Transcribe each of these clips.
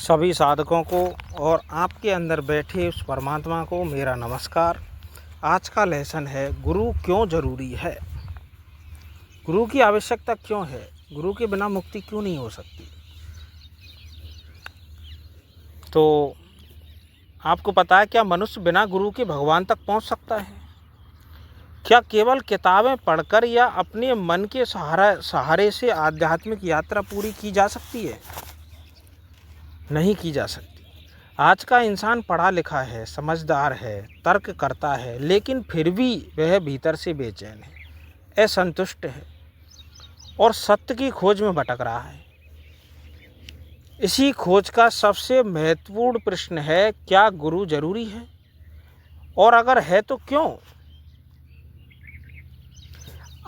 सभी साधकों को और आपके अंदर बैठे उस परमात्मा को मेरा नमस्कार। आज का लेसन है गुरु क्यों ज़रूरी है। गुरु की आवश्यकता क्यों है, गुरु के बिना मुक्ति क्यों नहीं हो सकती। तो आपको पता है क्या मनुष्य बिना गुरु के भगवान तक पहुंच सकता है? क्या केवल किताबें पढ़कर या अपने मन के सहारे से आध्यात्मिक यात्रा पूरी की जा सकती है? नहीं की जा सकती। आज का इंसान पढ़ा लिखा है, समझदार है, तर्क करता है, लेकिन फिर भी वह भीतर से बेचैन है, असंतुष्ट है और सत्य की खोज में भटक रहा है। इसी खोज का सबसे महत्वपूर्ण प्रश्न है, क्या गुरु जरूरी है और अगर है तो क्यों?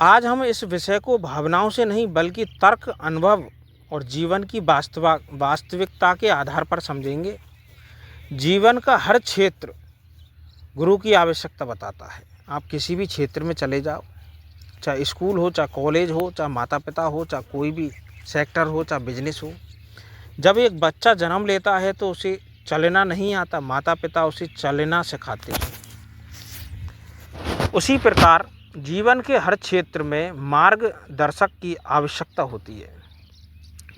आज हम इस विषय को भावनाओं से नहीं बल्कि तर्क, अनुभव और जीवन की वास्तविकता के आधार पर समझेंगे। जीवन का हर क्षेत्र गुरु की आवश्यकता बताता है। आप किसी भी क्षेत्र में चले जाओ, चाहे स्कूल हो, चाहे कॉलेज हो, चाहे माता पिता हो, चाहे कोई भी सेक्टर हो, चाहे बिजनेस हो। जब एक बच्चा जन्म लेता है तो उसे चलना नहीं आता, माता पिता उसे चलना सिखाते हैं। उसी प्रकार जीवन के हर क्षेत्र में मार्गदर्शक की आवश्यकता होती है।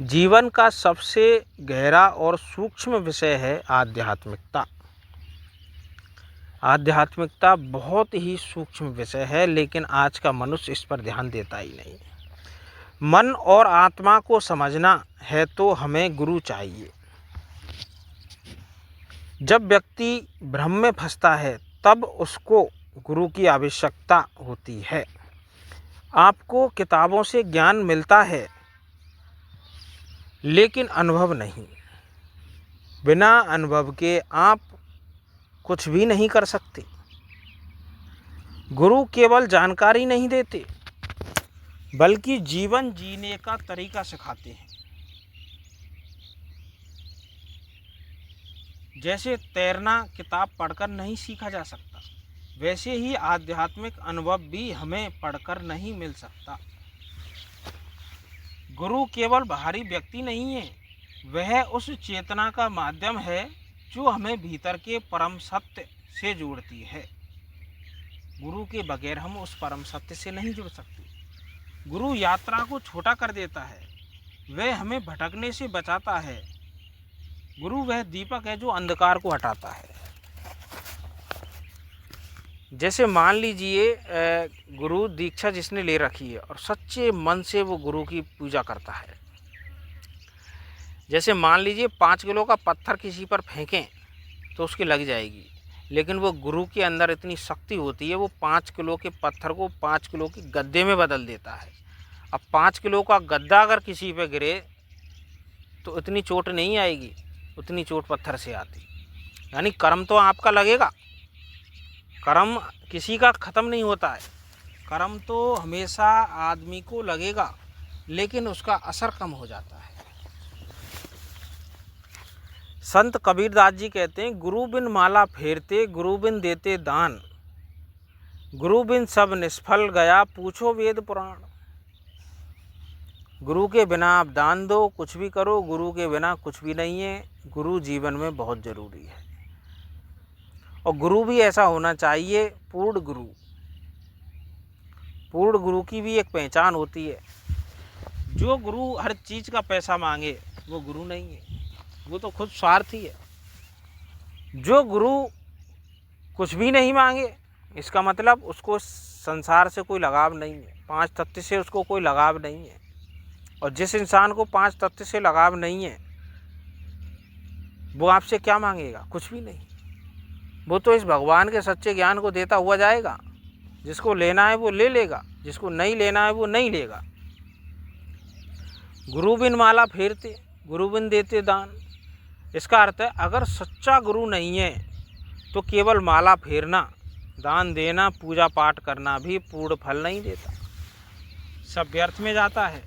जीवन का सबसे गहरा और सूक्ष्म विषय है आध्यात्मिकता। आध्यात्मिकता बहुत ही सूक्ष्म विषय है, लेकिन आज का मनुष्य इस पर ध्यान देता ही नहीं। मन और आत्मा को समझना है तो हमें गुरु चाहिए। जब व्यक्ति भ्रम में फंसता है तब उसको गुरु की आवश्यकता होती है। आपको किताबों से ज्ञान मिलता है लेकिन अनुभव नहीं। बिना अनुभव के आप कुछ भी नहीं कर सकते। गुरु केवल जानकारी नहीं देते बल्कि जीवन जीने का तरीका सिखाते हैं। जैसे तैरना किताब पढ़कर नहीं सीखा जा सकता, वैसे ही आध्यात्मिक अनुभव भी हमें पढ़कर नहीं मिल सकता। गुरु केवल बाहरी व्यक्ति नहीं है, वह उस चेतना का माध्यम है जो हमें भीतर के परम सत्य से जोड़ती है। गुरु के बगैर हम उस परम सत्य से नहीं जुड़ सकते। गुरु यात्रा को छोटा कर देता है, वह हमें भटकने से बचाता है। गुरु वह दीपक है जो अंधकार को हटाता है। जैसे मान लीजिए गुरु दीक्षा जिसने ले रखी है और सच्चे मन से वो गुरु की पूजा करता है। जैसे मान लीजिए 5 किलो का पत्थर किसी पर फेंकें तो उसकी लग जाएगी, लेकिन वो गुरु के अंदर इतनी शक्ति होती है, वो 5 किलो के पत्थर को 5 किलो के गद्दे में बदल देता है। अब 5 किलो का गद्दा अगर किसी पे गिरे तो इतनी चोट नहीं आएगी, उतनी चोट पत्थर से आती। यानी कर्म तो आपका लगेगा, कर्म किसी का ख़त्म नहीं होता है। कर्म तो हमेशा आदमी को लगेगा, लेकिन उसका असर कम हो जाता है। संत कबीरदास जी कहते हैं, गुरु बिन माला फेरते, गुरु बिन देते दान, गुरु बिन सब निष्फल गया, पूछो वेद पुराण। गुरु के बिना आप दान दो, कुछ भी करो, गुरु के बिना कुछ भी नहीं है। गुरु जीवन में बहुत ज़रूरी है और गुरु भी ऐसा होना चाहिए पूर्ण गुरु। पूर्ण गुरु की भी एक पहचान होती है। जो गुरु हर चीज़ का पैसा मांगे वो गुरु नहीं है, वो तो खुद स्वार्थी है। जो गुरु कुछ भी नहीं मांगे, इसका मतलब उसको संसार से कोई लगाव नहीं है, 5 तत्व से उसको कोई लगाव नहीं है। और जिस इंसान को 5 तत्व से लगाव नहीं है वो आपसे क्या मांगेगा? कुछ भी नहीं। वो तो इस भगवान के सच्चे ज्ञान को देता हुआ जाएगा। जिसको लेना है वो ले लेगा, जिसको नहीं लेना है वो नहीं लेगा। गुरु बिन माला फेरते, गुरु बिन देते दान। इसका अर्थ है अगर सच्चा गुरु नहीं है तो केवल माला फेरना, दान देना, पूजा पाठ करना भी पूर्ण फल नहीं देता, सब व्यर्थ में जाता है।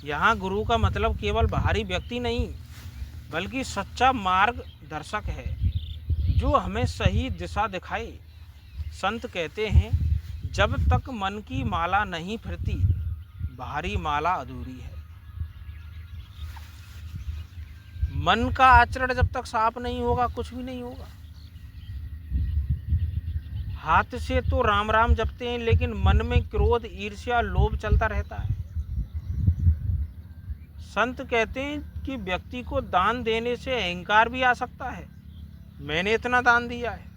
यहाँ गुरु का मतलब केवल बाहरी व्यक्ति नहीं बल्कि सच्चा मार्गदर्शक है जो हमें सही दिशा दिखाए। संत कहते हैं, जब तक मन की माला नहीं फिरती बाहरी माला अधूरी है। मन का आचरण जब तक साफ नहीं होगा कुछ भी नहीं होगा। हाथ से तो राम राम जपते हैं, लेकिन मन में क्रोध, ईर्ष्या, लोभ चलता रहता है। संत कहते हैं कि व्यक्ति को दान देने से अहंकार भी आ सकता है। मैंने इतना दान दिया है।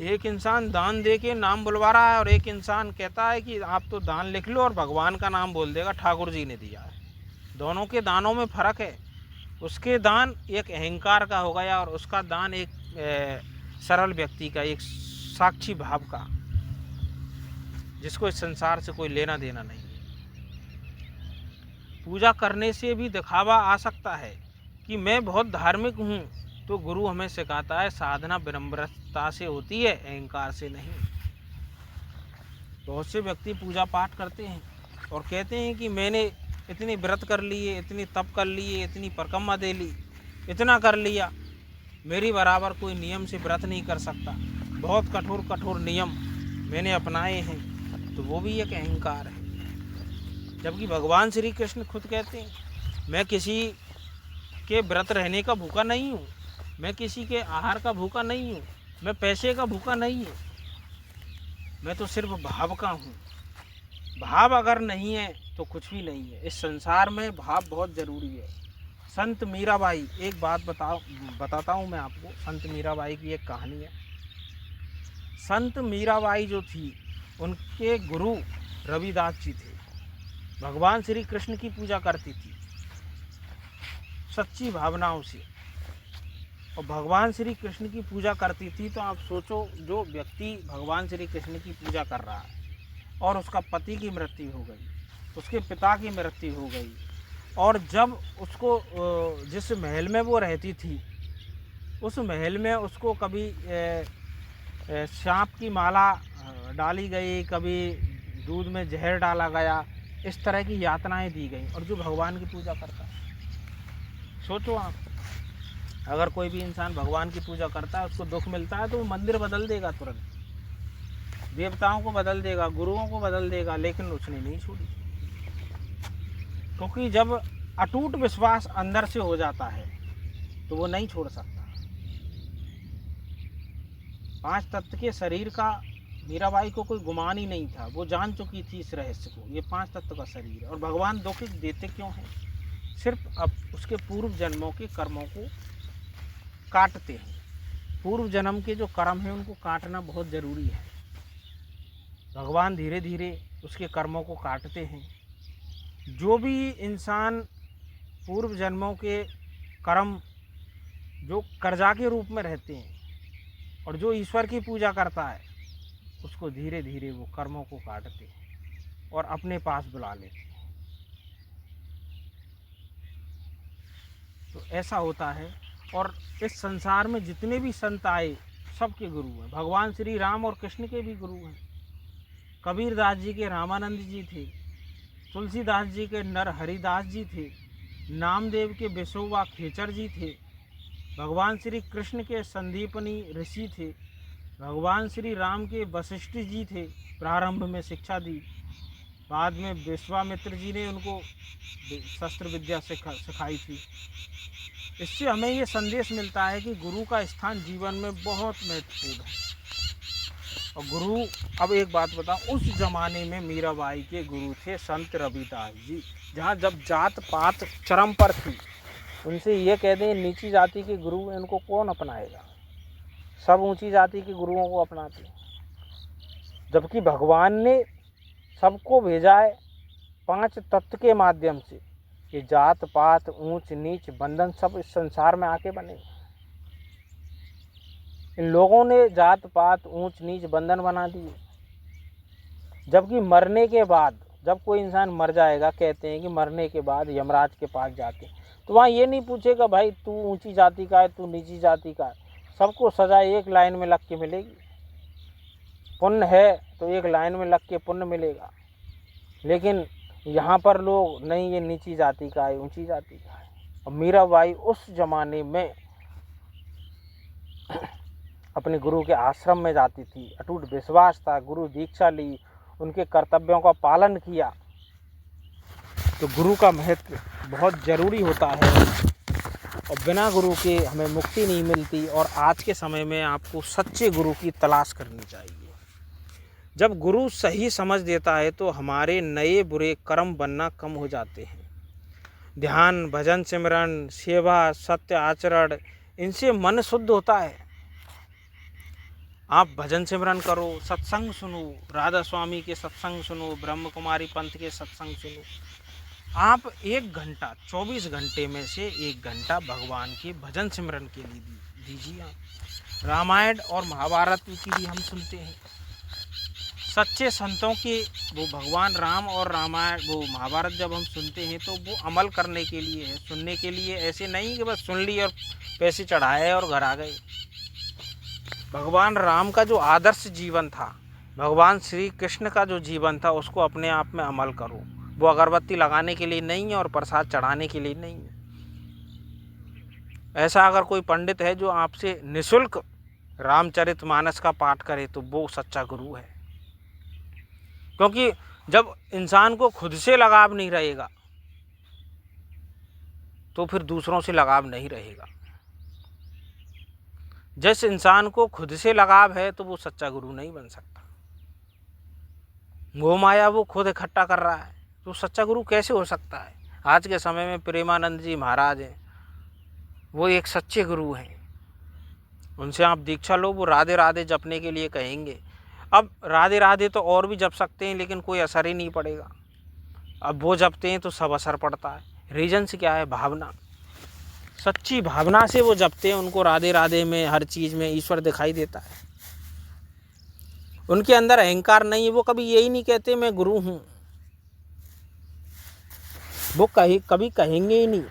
एक इंसान दान दे के नाम बुलवा रहा है और एक इंसान कहता है कि आप तो दान लिख लो और भगवान का नाम बोल देगा, ठाकुर जी ने दिया है। दोनों के दानों में फ़र्क है। उसके दान एक अहंकार का हो गया और उसका दान एक सरल व्यक्ति का, एक साक्षी भाव का, जिसको इस संसार से कोई लेना देना नहीं है। पूजा करने से भी दिखावा आ सकता है कि मैं बहुत धार्मिक हूँ, तो गुरु हमें सिखाता है साधना विनम्रता से होती है, अहंकार से नहीं। बहुत से व्यक्ति पूजा पाठ करते हैं और कहते हैं कि मैंने इतनी व्रत कर लिए, इतनी तप कर लिए, इतनी परिक्रमा दे ली, इतना कर लिया, मेरी बराबर कोई नियम से व्रत नहीं कर सकता, बहुत कठोर कठोर नियम मैंने अपनाए हैं, तो वो भी एक अहंकार है। जबकि भगवान श्री कृष्ण खुद कहते हैं मैं किसी के व्रत रहने का भूखा नहीं हूँ, मैं किसी के आहार का भूखा नहीं हूँ, मैं पैसे का भूखा नहीं हूँ, मैं तो सिर्फ भाव का हूँ। भाव अगर नहीं है तो कुछ भी नहीं है। इस संसार में भाव बहुत ज़रूरी है। संत मीराबाई, एक बात बताता हूँ मैं आपको। संत मीराबाई की एक कहानी है। संत मीराबाई जो थी, उनके गुरु रविदास जी थे। भगवान श्री कृष्ण की पूजा करती थी सच्ची भावनाओं से, और भगवान श्री कृष्ण की पूजा करती थी। तो आप सोचो, जो व्यक्ति भगवान श्री कृष्ण की पूजा कर रहा है और उसका पति की मृत्यु हो गई, उसके पिता की मृत्यु हो गई, और जब उसको जिस महल में वो रहती थी, उस महल में उसको कभी सांप की माला डाली गई, कभी दूध में जहर डाला गया, इस तरह की यातनाएं दी गई, और जो भगवान की पूजा करता है। सोचो आप, अगर कोई भी इंसान भगवान की पूजा करता है, उसको दुख मिलता है, तो वो मंदिर बदल देगा, तुरंत देवताओं को बदल देगा, गुरुओं को बदल देगा, लेकिन उसने नहीं छोड़ी। क्योंकि जब अटूट विश्वास अंदर से हो जाता है तो वो नहीं छोड़ सकता। 5 तत्व के शरीर का मीराबाई को कोई गुमान ही नहीं था। वो जान चुकी थी इस रहस्य को, ये 5 तत्व का शरीर है। और भगवान दुख देते क्यों हैं? सिर्फ अब उसके पूर्व जन्मों के कर्मों को काटते हैं। पूर्व जन्म के जो कर्म हैं उनको काटना बहुत ज़रूरी है। भगवान धीरे धीरे उसके कर्मों को काटते हैं। जो भी इंसान पूर्व जन्मों के कर्म जो कर्जा के रूप में रहते हैं और जो ईश्वर की पूजा करता है, उसको धीरे धीरे वो कर्मों को काटते हैं और अपने पास बुला लेते हैं। तो ऐसा होता है। और इस संसार में जितने भी संत आए, सबके गुरु हैं। भगवान श्री राम और कृष्ण के भी गुरु हैं। कबीरदास जी के रामानंद जी थे, तुलसीदास जी के नर हरिदास जी थे, नामदेव के बिसोबा खेचर जी थे, भगवान श्री कृष्ण के संदीपनी ऋषि थे, भगवान श्री राम के वशिष्ठ जी थे, प्रारंभ में शिक्षा दी, बाद में विश्वामित्र जी ने उनको शस्त्र विद्या सिखाई थी। इससे हमें ये संदेश मिलता है कि गुरु का स्थान जीवन में बहुत महत्वपूर्ण है। और गुरु, अब एक बात बताओ, उस ज़माने में मीराबाई के गुरु थे संत रविदास जी, जहाँ जब जात पात चरम पर थी। उनसे ये कह दें नीची जाति के गुरु हैं, इनको कौन अपनाएगा? सब ऊंची जाति के गुरुओं को अपनाते हैं। जबकि भगवान ने सबको भेजा है 5 तत्व के माध्यम से। ये जात पात, ऊंच नीच, बंधन सब इस संसार में आके बने। इन लोगों ने जात पात, ऊंच नीच, बंधन बना दिए। जबकि मरने के बाद, जब कोई इंसान मर जाएगा, कहते हैं कि मरने के बाद यमराज के पास जाते हैं, तो वहाँ ये नहीं पूछेगा भाई तू ऊंची जाति का है, तू नीची जाति का है। सबको सजा एक लाइन में लग के मिलेगी। पुण्य है तो एक लाइन में लग के पुण्य मिलेगा। लेकिन यहाँ पर लोग नहीं, ये नीची जाति का है, ऊंची जाति का है। और मीराबाई उस जमाने में अपने गुरु के आश्रम में जाती थी। अटूट विश्वास था, गुरु दीक्षा ली, उनके कर्तव्यों का पालन किया। तो गुरु का महत्व बहुत ज़रूरी होता है। और बिना गुरु के हमें मुक्ति नहीं मिलती। और आज के समय में आपको सच्चे गुरु की तलाश करनी चाहिए। जब गुरु सही समझ देता है तो हमारे नए बुरे कर्म बनना कम हो जाते हैं। ध्यान, भजन, सिमरन, सेवा, सत्य आचरण, इनसे मन शुद्ध होता है। आप भजन सिमरन करो, सत्संग सुनो, राधा स्वामी के सत्संग सुनो, ब्रह्म कुमारी पंथ के सत्संग सुनो। आप 1 घंटा 24 घंटे में से 1 घंटा भगवान के भजन सिमरन के लिए दीजिए। आप रामायण और महाभारत की भी हम सुनते हैं। सच्चे संतों के वो भगवान राम और रामायण वो महाभारत जब हम सुनते हैं तो वो अमल करने के लिए है, सुनने के लिए। ऐसे नहीं कि बस सुन ली और पैसे चढ़ाए और घर आ गए। भगवान राम का जो आदर्श जीवन था, भगवान श्री कृष्ण का जो जीवन था, उसको अपने आप में अमल करो। वो अगरबत्ती लगाने के लिए नहीं है और प्रसाद चढ़ाने के लिए नहीं है। ऐसा अगर कोई पंडित है जो आपसे निःशुल्क रामचरितमानस का पाठ करे तो वो सच्चा गुरु है। क्योंकि जब इंसान को खुद से लगाव नहीं रहेगा तो फिर दूसरों से लगाव नहीं रहेगा। जिस इंसान को खुद से लगाव है तो वो सच्चा गुरु नहीं बन सकता। मोह माया वो खुद इकट्ठा कर रहा है तो सच्चा गुरु कैसे हो सकता है। आज के समय में प्रेमानंद जी महाराज हैं, वो एक सच्चे गुरु हैं। उनसे आप दीक्षा लो, वो राधे राधे जपने के लिए कहेंगे। अब राधे राधे तो और भी जप सकते हैं लेकिन कोई असर ही नहीं पड़ेगा। अब वो जपते हैं तो सब असर पड़ता है। रीजन से क्या है? भावना। सच्ची भावना से वो जपते हैं, उनको राधे राधे में हर चीज़ में ईश्वर दिखाई देता है। उनके अंदर अहंकार नहीं है। वो कभी यही नहीं कहते मैं गुरु हूँ, वो कभी कहेंगे ही नहीं।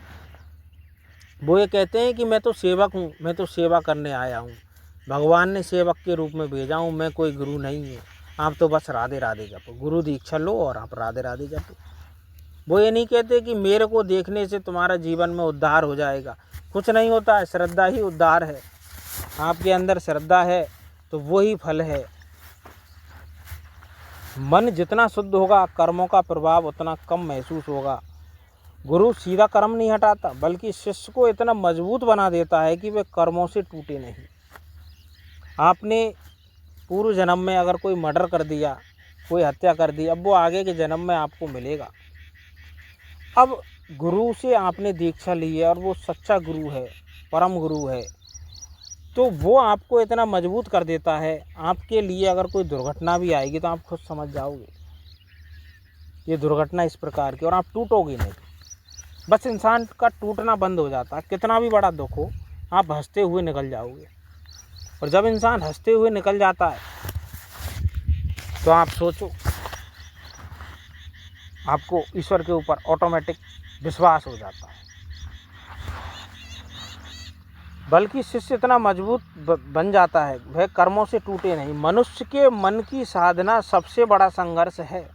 वो ये कहते हैं कि मैं तो सेवक हूँ, मैं तो सेवा करने आया हूँ, भगवान ने सेवक के रूप में भेजा हूँ, मैं कोई गुरु नहीं हूँ। आप तो बस राधे राधे जपो, गुरु दीक्षा लो और आप राधे राधे जपो। वो ये नहीं कहते कि मेरे को देखने से तुम्हारा जीवन में उद्धार हो जाएगा। कुछ नहीं होता है, श्रद्धा ही उद्धार है। आपके अंदर श्रद्धा है तो वही फल है। मन जितना शुद्ध होगा कर्मों का प्रभाव उतना कम महसूस होगा। गुरु सीधा कर्म नहीं हटाता बल्कि शिष्य को इतना मजबूत बना देता है कि वे कर्मों से टूटे नहीं। आपने पूर्व जन्म में अगर कोई मर्डर कर दिया, कोई हत्या कर दी, अब वो आगे के जन्म में आपको मिलेगा। अब गुरु से आपने दीक्षा ली है और वो सच्चा गुरु है, परम गुरु है, तो वो आपको इतना मजबूत कर देता है। आपके लिए अगर कोई दुर्घटना भी आएगी तो आप खुद समझ जाओगे ये दुर्घटना इस प्रकार की, और आप टूटोगे नहीं। बस इंसान का टूटना बंद हो जाता है। कितना भी बड़ा दुख हो आप हंसते हुए निकल जाओगे। और जब इंसान हंसते हुए निकल जाता है तो आप सोचो, आपको ईश्वर के ऊपर ऑटोमेटिक विश्वास हो जाता है। बल्कि शिष्य इतना मजबूत बन जाता है, वह कर्मों से टूटे नहीं। मनुष्य के मन की साधना सबसे बड़ा संघर्ष है।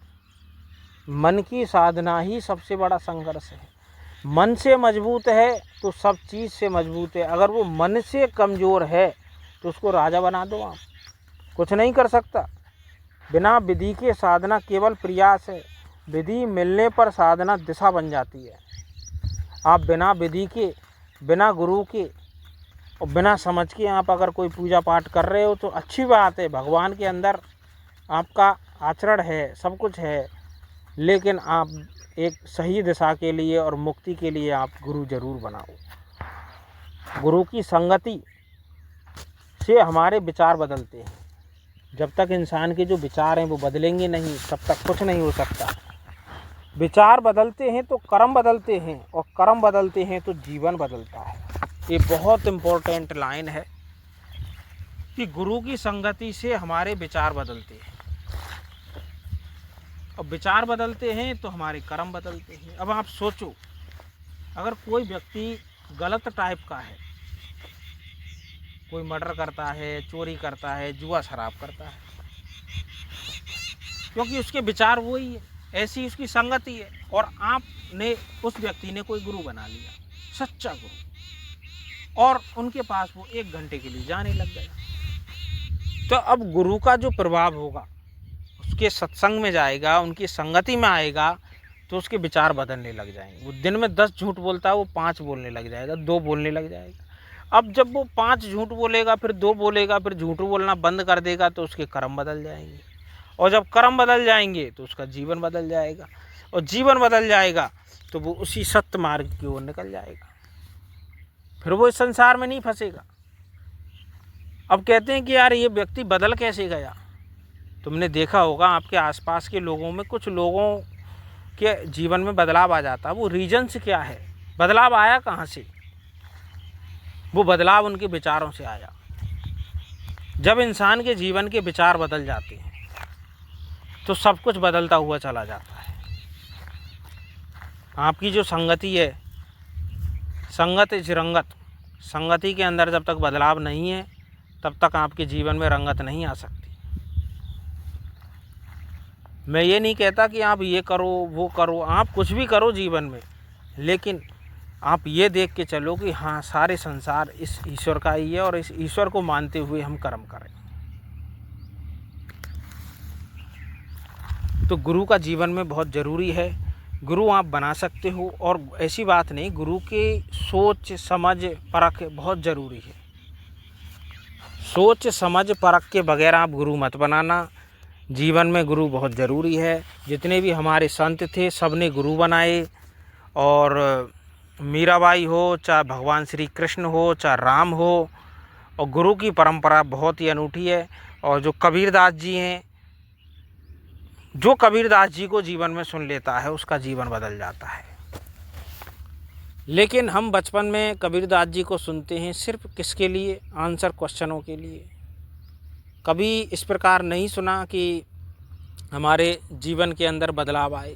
मन की साधना ही सबसे बड़ा संघर्ष है। मन से मजबूत है तो सब चीज़ से मजबूत है। अगर वो मन से कमज़ोर है तो उसको राजा बना दो, आप कुछ नहीं कर सकता। बिना विधि के साधना केवल प्रयास है, विधि मिलने पर साधना दिशा बन जाती है। आप बिना विधि के, बिना गुरु के और बिना समझ के आप अगर कोई पूजा पाठ कर रहे हो तो अच्छी बात है, भगवान के अंदर आपका आचरण है, सब कुछ है, लेकिन आप एक सही दिशा के लिए और मुक्ति के लिए आप गुरु जरूर बनाओ। गुरु की संगति से हमारे विचार बदलते हैं। जब तक इंसान के जो विचार हैं वो बदलेंगे नहीं तब तक कुछ नहीं हो सकता। विचार बदलते हैं तो कर्म बदलते हैं, और कर्म बदलते हैं तो जीवन बदलता है। ये बहुत इम्पोर्टेंट लाइन है कि गुरु की संगति से हमारे विचार बदलते हैं, और विचार बदलते हैं तो हमारे कर्म बदलते हैं। अब आप सोचो, अगर कोई व्यक्ति गलत टाइप का है, कोई मर्डर करता है, चोरी करता है, जुआ शराब करता है, क्योंकि उसके विचार वही है, ऐसी उसकी संगति है, और आपने उस व्यक्ति ने कोई गुरु बना लिया, सच्चा गुरु, और उनके पास वो 1 घंटे के लिए जाने लग गया। तो अब गुरु का जो प्रभाव होगा उसके सत्संग में जाएगा, उनकी संगति में आएगा, तो उसके विचार बदलने लग जाएंगे। वो दिन में 10 झूठ बोलता है, वो 5 बोलने लग जाएगा, 2 बोलने लग जाएगा। अब जब वो 5 झूठ बोलेगा, फिर 2 बोलेगा, फिर झूठ बोलना बंद कर देगा, तो उसके कर्म बदल जाएंगे। और जब कर्म बदल जाएंगे तो उसका जीवन बदल जाएगा, और जीवन बदल जाएगा तो वो उसी सत्य मार्ग की ओर निकल जाएगा। फिर वो इस संसार में नहीं फंसेगा। अब कहते हैं कि यार ये व्यक्ति बदल कैसे गया। तुमने देखा होगा आपके आसपास के लोगों में, कुछ लोगों के जीवन में बदलाव आ जाता है। वो रीजन्स क्या है, बदलाव आया कहाँ से? वो बदलाव उनके विचारों से आया। जब इंसान के जीवन के विचार बदल जाते हैं तो सब कुछ बदलता हुआ चला जाता है। आपकी जो संगति है, संगत इज रंगत, संगति के अंदर जब तक बदलाव नहीं है तब तक आपके जीवन में रंगत नहीं आ सकती। मैं ये नहीं कहता कि आप ये करो वो करो, आप कुछ भी करो जीवन में, लेकिन आप ये देख के चलो कि हाँ सारे संसार इस ईश्वर का ही है और इस ईश्वर को मानते हुए हम कर्म करें। तो गुरु का जीवन में बहुत ज़रूरी है। गुरु आप बना सकते हो, और ऐसी बात नहीं, गुरु की सोच समझ परख बहुत ज़रूरी है। सोच समझ परख के बगैर आप गुरु मत बनाना। जीवन में गुरु बहुत ज़रूरी है। जितने भी हमारे संत थे सब ने गुरु बनाए, और मीराबाई हो, चाहे भगवान श्री कृष्ण हो, चाहे राम हो, और गुरु की परंपरा बहुत ही अनूठी है। और जो कबीरदास जी हैं, जो कबीरदास जी को जीवन में सुन लेता है उसका जीवन बदल जाता है। लेकिन हम बचपन में कबीरदास जी को सुनते हैं सिर्फ किसके लिए? आंसर क्वेश्चनों के लिए। कभी इस प्रकार नहीं सुना कि हमारे जीवन के अंदर बदलाव आए।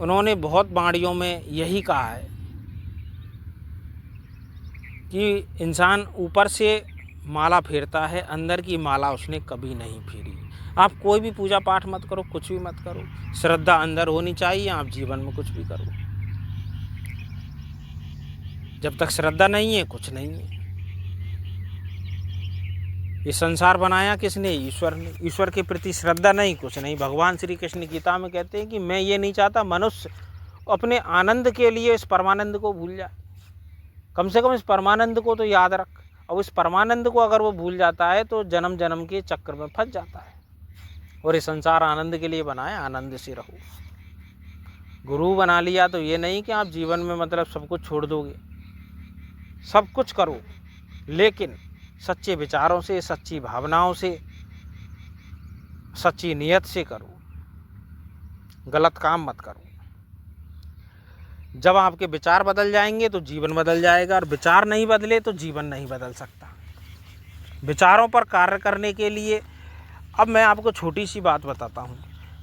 उन्होंने बहुत वाणियों में यही कहा है कि इंसान ऊपर से माला फेरता है, अंदर की माला उसने कभी नहीं फेरी। आप कोई भी पूजा पाठ मत करो, कुछ भी मत करो, श्रद्धा अंदर होनी चाहिए। आप जीवन में कुछ भी करो, जब तक श्रद्धा नहीं है कुछ नहीं है। ये संसार बनाया किसने? ईश्वर ने। ईश्वर के प्रति श्रद्धा नहीं, कुछ नहीं। भगवान श्री कृष्ण गीता में कहते हैं कि मैं ये नहीं चाहता मनुष्य अपने आनंद के लिए इस परमानंद को भूल जाए। कम से कम इस परमानंद को तो याद रख। और इस परमानंद को अगर वो भूल जाता है तो जन्म जन्म के चक्कर में फंस जाता है। और ये संसार आनंद के लिए बना है, आनंद से रहो। गुरु बना लिया तो ये नहीं कि आप जीवन में मतलब सब कुछ छोड़ दोगे। सब कुछ करो, लेकिन सच्चे विचारों से, सच्ची भावनाओं से, सच्ची नियत से करो। गलत काम मत करो। जब आपके विचार बदल जाएंगे तो जीवन बदल जाएगा, और विचार नहीं बदले तो जीवन नहीं बदल सकता। विचारों पर कार्य करने के लिए अब मैं आपको छोटी सी बात बताता हूँ।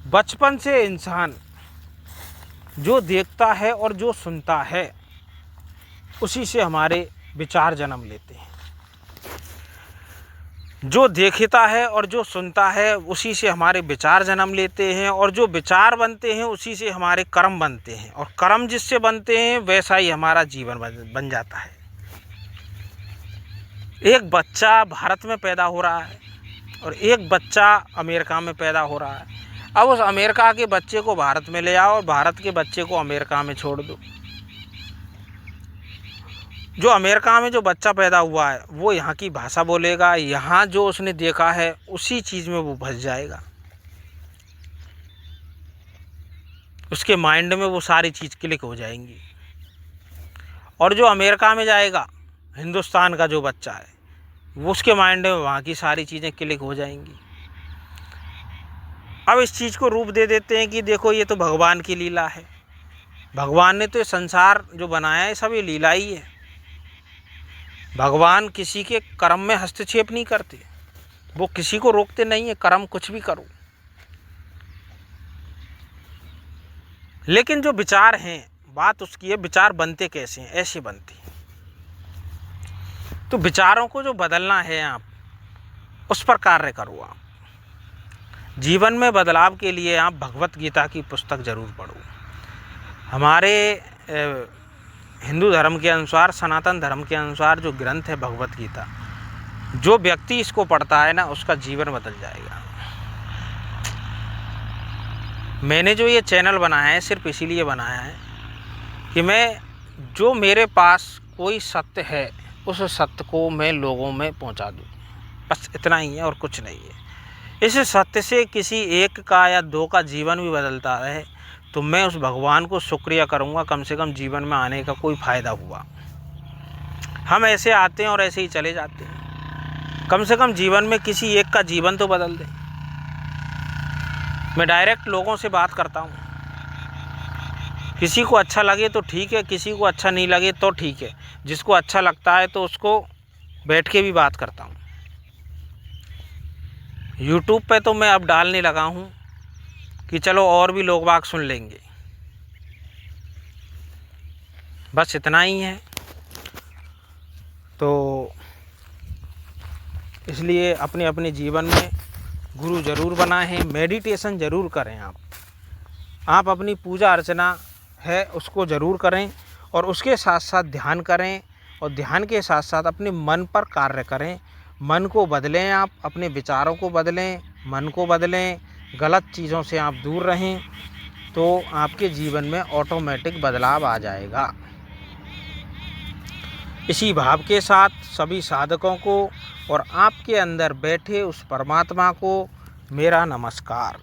बचपन से इंसान जो देखता है और जो सुनता है उसी से हमारे विचार जन्म लेते हैं। जो देखता है और जो सुनता है उसी से हमारे विचार जन्म लेते हैं, और जो विचार बनते हैं उसी से हमारे कर्म बनते हैं, और कर्म जिससे बनते हैं वैसा ही हमारा जीवन बन जाता है। एक बच्चा भारत में पैदा हो रहा है और एक बच्चा अमेरिका में पैदा हो रहा है। अब उस अमेरिका के बच्चे को भारत में ले आओ और भारत के बच्चे को अमेरिका में छोड़ दो। जो अमेरिका में जो बच्चा पैदा हुआ है वो यहाँ की भाषा बोलेगा, यहाँ जो उसने देखा है उसी चीज़ में वो फंस जाएगा। उसके माइंड में वो सारी चीज़ क्लिक हो जाएंगी। और जो अमेरिका में जाएगा, हिंदुस्तान का जो बच्चा है, वो उसके माइंड में वहाँ की सारी चीज़ें क्लिक हो जाएंगी। अब इस चीज़ को रूप दे देते हैं कि देखो ये तो भगवान की लीला है। भगवान ने तो ये संसार जो बनाया है सब ये लीला ही है। भगवान किसी के कर्म में हस्तक्षेप नहीं करते, वो किसी को रोकते नहीं है, कर्म कुछ भी करो। लेकिन जो विचार हैं, बात उसकी है विचार बनते कैसे हैं, ऐसे बनते हैं। तो विचारों को जो बदलना है आप उस पर कार्य करो। आप जीवन में बदलाव के लिए आप भगवत गीता की पुस्तक जरूर पढ़ो। हमारे हिंदू धर्म के अनुसार, सनातन धर्म के अनुसार जो ग्रंथ है भगवत गीता, जो व्यक्ति इसको पढ़ता है ना उसका जीवन बदल जाएगा। मैंने जो ये चैनल बनाया है सिर्फ इसीलिए बनाया है कि मैं जो मेरे पास कोई सत्य है उस सत्य को मैं लोगों में पहुंचा दूं, बस इतना ही है और कुछ नहीं है। इस सत्य से किसी एक का या दो का जीवन भी बदलता है तो मैं उस भगवान को शुक्रिया करूंगा, कम से कम जीवन में आने का कोई फ़ायदा हुआ। हम ऐसे आते हैं और ऐसे ही चले जाते हैं, कम से कम जीवन में किसी एक का जीवन तो बदल दें। मैं डायरेक्ट लोगों से बात करता हूँ, किसी को अच्छा लगे तो ठीक है, किसी को अच्छा नहीं लगे तो ठीक है, जिसको अच्छा लगता है तो उसको बैठ के भी बात करता हूँ। यूट्यूब पे तो मैं अब डालने लगा हूँ कि चलो और भी लोग बाग सुन लेंगे, बस इतना ही है। तो इसलिए अपने अपने जीवन में गुरु ज़रूर बनाएं, मेडिटेशन ज़रूर करें। आप अपनी पूजा अर्चना है उसको ज़रूर करें और उसके साथ साथ ध्यान करें, और ध्यान के साथ साथ अपने मन पर कार्य करें। मन को बदलें, आप अपने विचारों को बदलें, मन को बदलें, गलत चीज़ों से आप दूर रहें तो आपके जीवन में ऑटोमेटिक बदलाव आ जाएगा। इसी भाव के साथ सभी साधकों को और आपके अंदर बैठे उस परमात्मा को मेरा नमस्कार।